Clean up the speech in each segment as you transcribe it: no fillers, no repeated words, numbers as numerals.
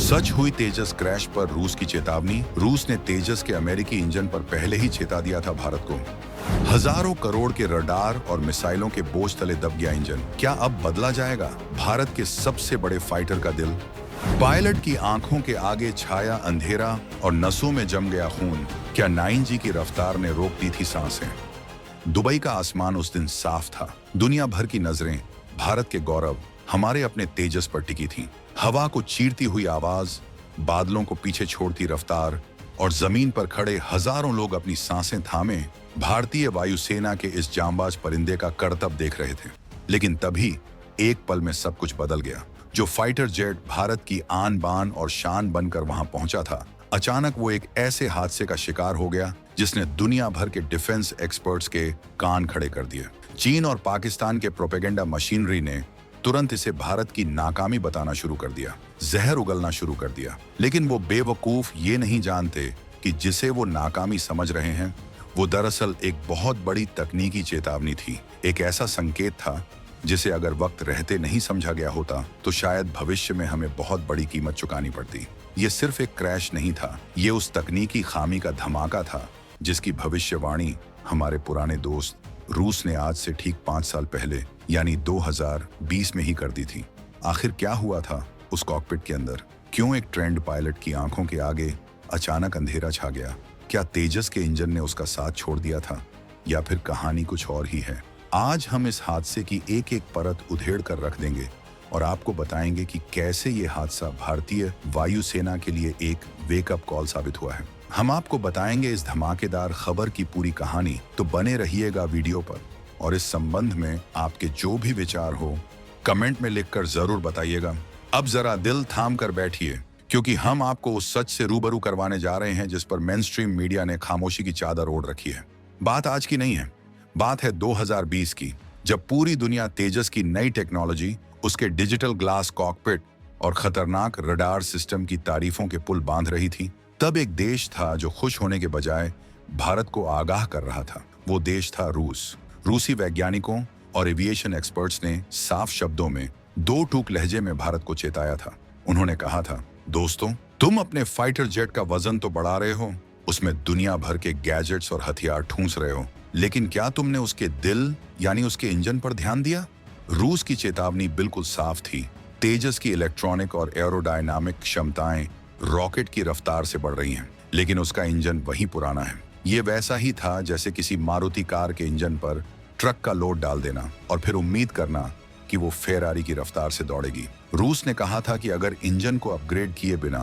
सच हुई तेजस क्रैश पर रूस की चेतावनी। रूस ने तेजस के अमेरिकी इंजन पर पहले ही चेता दिया था भारत को। हजारों करोड़ के रडार और मिसाइलों के बोझ तले दब गया इंजन। क्या अब बदला जाएगा भारत के सबसे बड़े फाइटर का दिल? पायलट की आंखों के आगे छाया अंधेरा और नसों में जम गया खून। क्या 9G की रफ्तार ने रोक दी थी सांसें? दुबई का आसमान उस दिन साफ था। दुनिया भर की नजरें भारत के गौरव, हमारे अपने तेजस पर टिकी थीं। हवा को चीरती हुई आवाज, बादलों को पीछे छोड़ती रफ्तार और जमीन पर खड़े हजारों लोग अपनी सांसें थामे भारतीय वायुसेना के इस जांबाज परिंदे का करतब देख रहे थे। लेकिन तभी एक पल में सब कुछ बदल गया। जो फाइटर जेट भारत की आन बान और शान बनकर वहां पहुंचा था, अचानक वो एक ऐसे हादसे का शिकार हो गया जिसने दुनिया भर के डिफेंस एक्सपर्ट्स के कान खड़े कर दिए। चीन और पाकिस्तान के प्रोपेगेंडा मशीनरी ने तुरंत इसे भारत की नाकामी बताना शुरू कर दिया, जहर उगलना शुरू कर दिया। लेकिन वो बेवकूफ ये नहीं जानते कि जिसे वो नाकामी समझ रहे हैं वो दरअसल एक बहुत बड़ी तकनीकी चेतावनी थी। एक ऐसा संकेत था जिसे अगर वक्त रहते नहीं समझा गया होता तो शायद भविष्य में हमें बहुत बड़ी कीमत चुकानी पड़ती। ये सिर्फ एक क्रैश नहीं था, ये उस तकनीकी खामी का धमाका था जिसकी भविष्यवाणी हमारे पुराने दोस्त रूस ने आज से ठीक 5 साल पहले यानी 2020 में ही कर दी थी। आखिर क्या हुआ था उस कॉकपिट के अंदर? क्यों एक ट्रेंड पायलट की आंखों के आगे अचानक अंधेरा छा गया? क्या तेजस के इंजन ने उसका साथ छोड़ दिया था या फिर कहानी कुछ और ही है? आज हम इस हादसे की एक एक परत उधेड़ कर रख देंगे और आपको बताएंगे कि कैसे ये हादसा भारतीय वायुसेना के लिए एक वेकअप कॉल साबित हुआ है। हम आपको बताएंगे इस धमाकेदार खबर की पूरी कहानी, तो बने रहिएगा वीडियो पर। और इस संबंध में आपके जो भी विचार हो कमेंट में लिखकर जरूर बताइएगा। अब जरा दिल थाम कर बैठिए, क्योंकि हम आपको उस सच से रूबरू करवाने जा रहे हैं जिस पर मेनस्ट्रीम मीडिया ने खामोशी की चादर ओढ़ रखी है। बात आज की नहीं है, बात है 2020 की, जब पूरी दुनिया तेजस की नई टेक्नोलॉजी, उसके डिजिटल ग्लास कॉकपिट और खतरनाक रडार सिस्टम की तारीफों के पुल बांध रही थी। तब एक देश था जो खुश होने के बजाय भारत को आगाह कर रहा था। वो देश था रूस। रूसी वैज्ञानिकों और एविएशन एक्सपर्ट्स ने साफ शब्दों में दो टूक लहजे में भारत को चेताया था। उन्होंने कहा था, दोस्तों, तुम अपने फाइटर जेट का वजन तो बढ़ा रहे हो, उसमें दुनिया भर के गैजेट्स और हथियार ठूंस रहे हो, लेकिन क्या तुमने उसके दिल यानी उसके इंजन पर ध्यान दिया? रूस की चेतावनी बिल्कुल साफ थी। तेजस की इलेक्ट्रॉनिक और एरोडायनामिक क्षमताएं रॉकेट की रफ्तार से बढ़ रही हैं, लेकिन उसका इंजन वही पुराना है। ये वैसा ही था जैसे किसी मारुति कार के इंजन पर ट्रक का लोड डाल देना और फिर उम्मीद करना कि वो फेरारी की रफ्तार से दौड़ेगी। रूस ने कहा था कि अगर इंजन को अपग्रेड किए बिना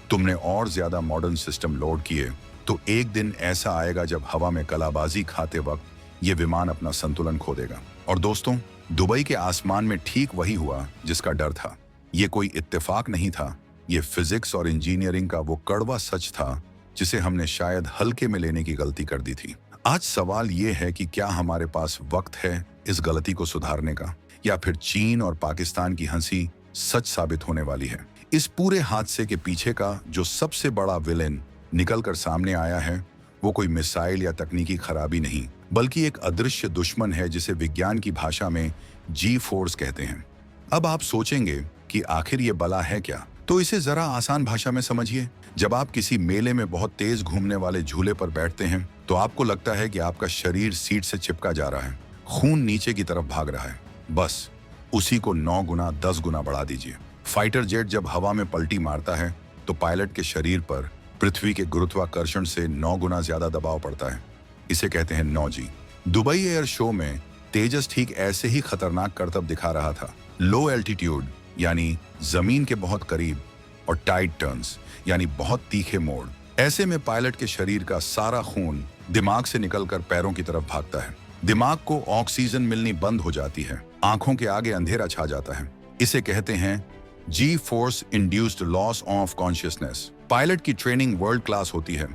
तुमने और ज्यादा मॉडर्न सिस्टम लोड किए तो एक दिन ऐसा आएगा जब हवा में कलाबाजी खाते वक्त ये विमान अपना संतुलन खो देगा। और दोस्तों, दुबई के आसमान में ठीक वही हुआ जिसका डर था। ये कोई इत्तेफाक नहीं था, ये फिजिक्स और इंजीनियरिंग का वो कड़वा सच था जिसे हमने शायद हल्के में लेने की गलती कर दी थी। आज सवाल ये है कि क्या हमारे पास वक्त है इस गलती को सुधारने का, या फिर चीन और पाकिस्तान की हंसी सच साबित होने वाली है? इस पूरे हादसे के पीछे का जो सबसे बड़ा विलेन निकल कर सामने आया है वो कोई मिसाइल या तकनीकी खराबी नहीं, बल्कि एक अदृश्य दुश्मन है जिसे विज्ञान की भाषा में जी फोर्स कहते हैं। अब आप सोचेंगे कि आखिर ये बला है क्या, तो इसे जरा आसान भाषा में समझिए। जब आप किसी मेले में बहुत तेज घूमने वाले झूले पर बैठते हैं तो आपको लगता है कि आपका शरीर सीट से चिपका जा रहा है, खून नीचे की तरफ भाग रहा है। बस उसी को 9 गुना 10 गुना बढ़ा दीजिए। फाइटर जेट जब हवा में पलटी मारता है तो पायलट के शरीर पर पृथ्वी के गुरुत्वाकर्षण से 9 गुना ज्यादा दबाव पड़ता है। इसे कहते हैं 9G। दुबई एयर शो में तेजस ठीक ऐसे ही खतरनाक करतब दिखा रहा था। लो एल्टीट्यूड यानी जमीन के बहुत करीब और टाइट टर्न्स यानी बहुत तीखे मोड़। ऐसे में पायलट के शरीर का सारा खून दिमाग से निकलकर पैरों की तरफ भागता है। दिमाग को ऑक्सीजन मिलनी बंद हो जाती है, आंखों के आगे अंधेरा छा जाता है। इसे कहते हैं G force induced loss of consciousness. Pilot की ट्रेनिंग वर्ल्ड क्लास होती है।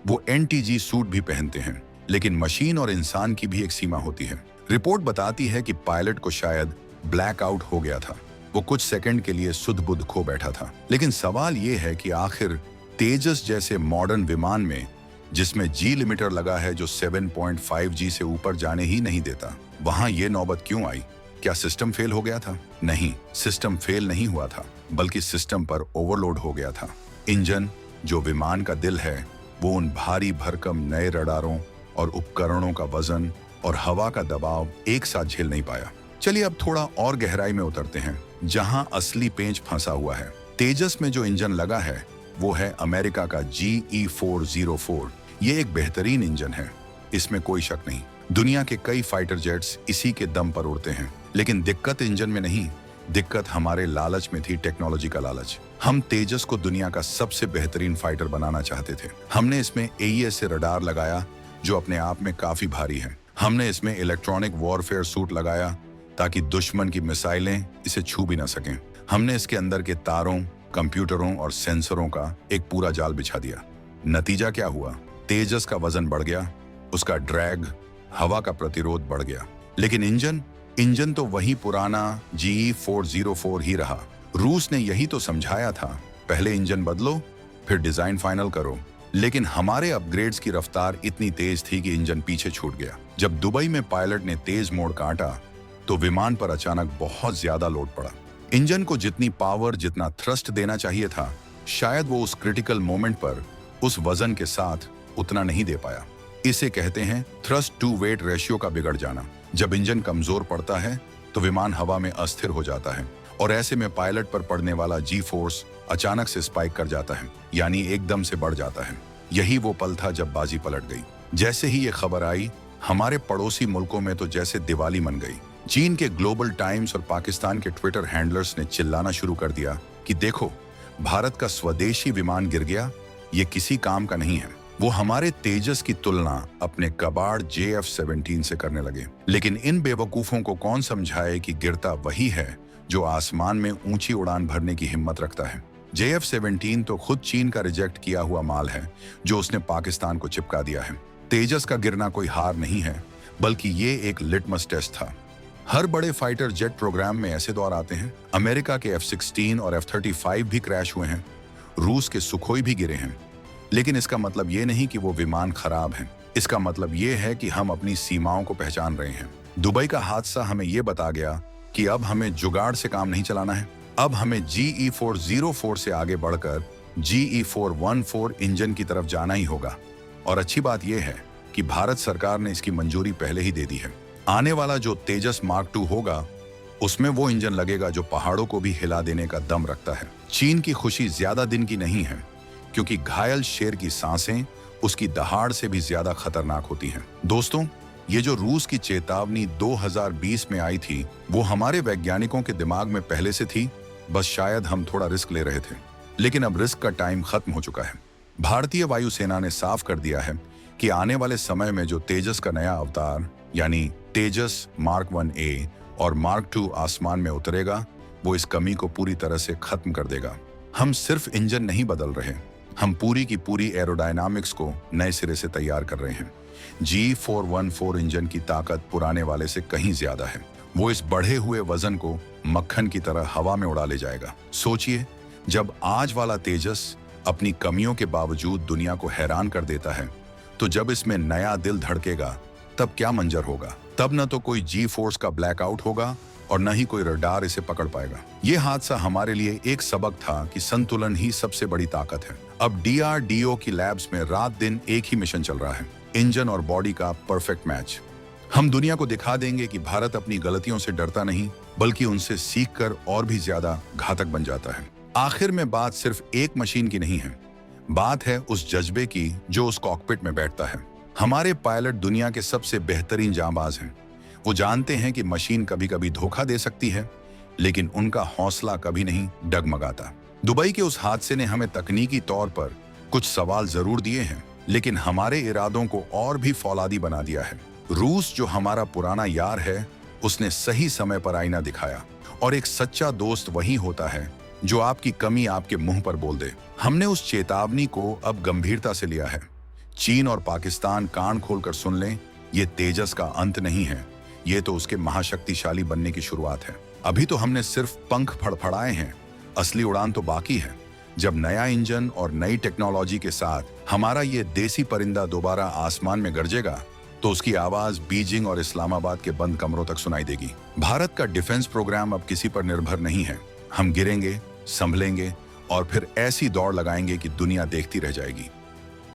वो NTG सूट भी पहनते हैं, लेकिन मशीन और इंसान की भी एक सीमा होती है। रिपोर्ट बताती है कि पायलट को शायद ब्लैकआउट हो गया था। वो कुछ सेकंड के लिए सुध बुध खो बैठा था। लेकिन सवाल ये है कि आखिर तेजस जैसे मॉडर्न विमान में, जिसमें जी लिमिटर लगा है जो 7.5G से ऊपर जाने ही नहीं देता, वहां ये नौबत क्यों आई? क्या सिस्टम फेल हो गया था? नहीं, सिस्टम फेल नहीं हुआ था, बल्कि सिस्टम पर ओवरलोड हो गया था। इंजन, जो विमान का दिल है, वो उन भारी भरकम नए रडारों और उपकरणों का वजन और हवा का दबाव एक साथ झेल नहीं पाया। चलिए अब थोड़ा और गहराई में उतरते हैं, जहां असली पेंच फंसा हुआ है। तेजस में जो इंजन लगा है वो है अमेरिका का GE404। ये एक बेहतरीन इंजन है, इसमें कोई शक नहीं। दुनिया के कई फाइटर जेट्स इसी के दम पर उड़ते हैं, लेकिन दिक्कत इंजन में नहीं, दिक्कत हमारे लालच में थी, टेक्नोलॉजी का लालच। हम तेजस को दुनिया का सबसे बेहतरीन फाइटर बनाना चाहते थे। हमने इसमें AES से रडार लगाया, जो अपने आप में काफी भारी है। हमने इसमें इलेक्ट्रॉनिक वॉरफेयर सूट लगाया ताकि दुश्मन की मिसाइलें इसे छू भी ना सकें। हमने इसके अंदर के तारों, कंप्यूटरों और सेंसरों का एक पूरा जाल बिछा दिया। नतीजा क्या हुआ? तेजस का वजन बढ़ गया, उसका ड्रैग, हवा का प्रतिरोध बढ़ गया। लेकिन इंजन तो वही पुराना GE404 ही रहा। रूस ने यही तो समझाया था, पहले इंजन बदलो, फिर डिजाइन फाइनल करो। लेकिन हमारे अपग्रेड्स की रफ्तार इतनी तेज थी कि इंजन पीछे छूट गया। जब दुबई में पायलट ने तेज मोड़ काटा तो विमान पर अचानक बहुत ज्यादा लोड पड़ा। इंजन को जितनी पावर, जितना थ्रस्ट देना चाहिए था, शायद वो उस क्रिटिकल मोमेंट पर उस वजन के साथ उतना नहीं दे पाया। इसे कहते हैं थ्रस्ट टू वेट रेशियो का बिगड़ जाना। जब इंजन कमजोर पड़ता है तो विमान हवा में अस्थिर हो जाता है और ऐसे में पायलट पर पड़ने वाला जी फोर्स अचानक से स्पाइक कर जाता है, यानी एकदम से बढ़ जाता है। यही वो पल था जब बाजी पलट गई। जैसे ही ये खबर आई, हमारे पड़ोसी मुल्कों में तो जैसे दिवाली मन गई। चीन के ग्लोबल टाइम्स और पाकिस्तान के ट्विटर हैंडलर्स ने चिल्लाना शुरू कर दिया कि देखो, भारत का स्वदेशी विमान गिर गया, ये किसी काम का नहीं है। वो हमारे तेजस की तुलना अपने कबाड़ JF-17 से करने लगे। लेकिन इन बेवकूफों को कौन समझाए कि गिरता वही है जो आसमान में ऊंची उड़ान भरने की हिम्मत रखता है। JF-17 तो खुद चीन का रिजेक्ट किया हुआ माल है, जो उसने पाकिस्तान को चिपका दिया है। तेजस का गिरना कोई हार नहीं है, बल्कि ये एक लिटमस टेस्ट था। हर बड़े फाइटर जेट प्रोग्राम में ऐसे दौर आते हैं। अमेरिका के F-16 और F-35 भी क्रैश हुए हैं, रूस के सुखोई भी गिरे हैं। लेकिन इसका मतलब ये नहीं कि वो विमान खराब हैं। इसका मतलब ये है कि हम अपनी सीमाओं को पहचान रहे हैं। दुबई का हादसा हमें ये बता गया कि अब हमें जुगाड़ से काम नहीं चलाना है। अब हमें GE404 से आगे बढ़कर GE414 इंजन की तरफ जाना ही होगा। और अच्छी बात यह है कि भारत सरकार ने इसकी मंजूरी पहले ही दे दी है। आने वाला जो तेजस Mark II होगा, उसमें वो इंजन लगेगा जो पहाड़ों को भी हिला देने का दम रखता है। चीन की खुशी ज्यादा दिन की नहीं है, क्योंकि घायल शेर की सांसें उसकी दहाड़ से भी ज्यादा खतरनाक होती हैं। दोस्तों, ये जो रूस की चेतावनी 2020 में आई थी, वो हमारे वैज्ञानिकों के दिमाग में पहले से थी, बस शायद हम थोड़ा रिस्क ले रहे थे। लेकिन अब रिस्क का टाइम खत्म हो चुका है। भारतीय वायुसेना ने साफ कर दिया है कि आने वाले समय में जो तेजस का नया अवतार यानी तेजस Mark 1A और Mark II आसमान में उतरेगा, वो इस कमी को पूरी तरह से खत्म कर देगा। हम सिर्फ इंजन नहीं बदल रहे, हम पूरी की पूरी एरोडायनामिक्स को नए सिरे से तैयार कर रहे हैं। GE414 इंजन की ताकत पुराने वाले से कहीं ज्यादा है। वो इस बढ़े हुए वजन को मक्खन की तरह हवा में उड़ा ले जाएगा। सोचिए, जब आज वाला तेजस अपनी कमियों के बावजूद दुनिया को हैरान कर देता है, तो जब इसमें नया दिल धड़केगा तब क्या मंजर होगा। तब न तो कोई जी फोर्स का ब्लैकआउट होगा और न ही कोई रडार इसे पकड़ पाएगा। ये हादसा हमारे लिए एक सबक था कि संतुलन ही सबसे बड़ी ताकत है। अब DRDO की लैब्स में रात दिन एक ही मिशन चल रहा है, इंजन और बॉडी का परफेक्ट मैच। हम दुनिया को दिखा देंगे कि भारत अपनी गलतियों से डरता नहीं, बल्कि उनसे सीखकर और भी ज्यादा घातक बन जाता है। आखिर में बात सिर्फ एक मशीन की नहीं है, बात है उस जज्बे की जो उस कॉकपिट में बैठता है। हमारे पायलट दुनिया के सबसे बेहतरीन जांबाज हैं। वो जानते हैं कि मशीन कभी कभी धोखा दे सकती है, लेकिन उनका हौसला कभी नहीं डगमगाता। दुबई के उस हादसे ने हमें तकनीकी तौर पर कुछ सवाल जरूर दिए हैं, लेकिन हमारे इरादों को और भी फौलादी बना दिया है। रूस, जो हमारा पुराना यार है, उसने सही समय पर आईना दिखाया। और एक सच्चा दोस्त वही होता है जो आपकी कमी आपके मुंह पर बोल दे। हमने उस चेतावनी को अब गंभीरता से लिया है। चीन और पाकिस्तान कान खोलकर सुन लें, ये तेजस का अंत नहीं है, ये तो उसके महाशक्तिशाली बनने की शुरुआत है। अभी तो हमने सिर्फ पंख फड़फड़ाए हैं, असली उड़ान तो बाकी है। जब नया इंजन और नई टेक्नोलॉजी के साथ हमारा ये देसी परिंदा दोबारा आसमान में गरजेगा, तो उसकी आवाज बीजिंग और इस्लामाबाद के बंद कमरों तक सुनाई देगी। भारत का डिफेंस प्रोग्राम अब किसी पर निर्भर नहीं है। हम गिरेंगे, संभलेंगे और फिर ऐसी दौड़ लगाएंगे कि दुनिया देखती रह जाएगी।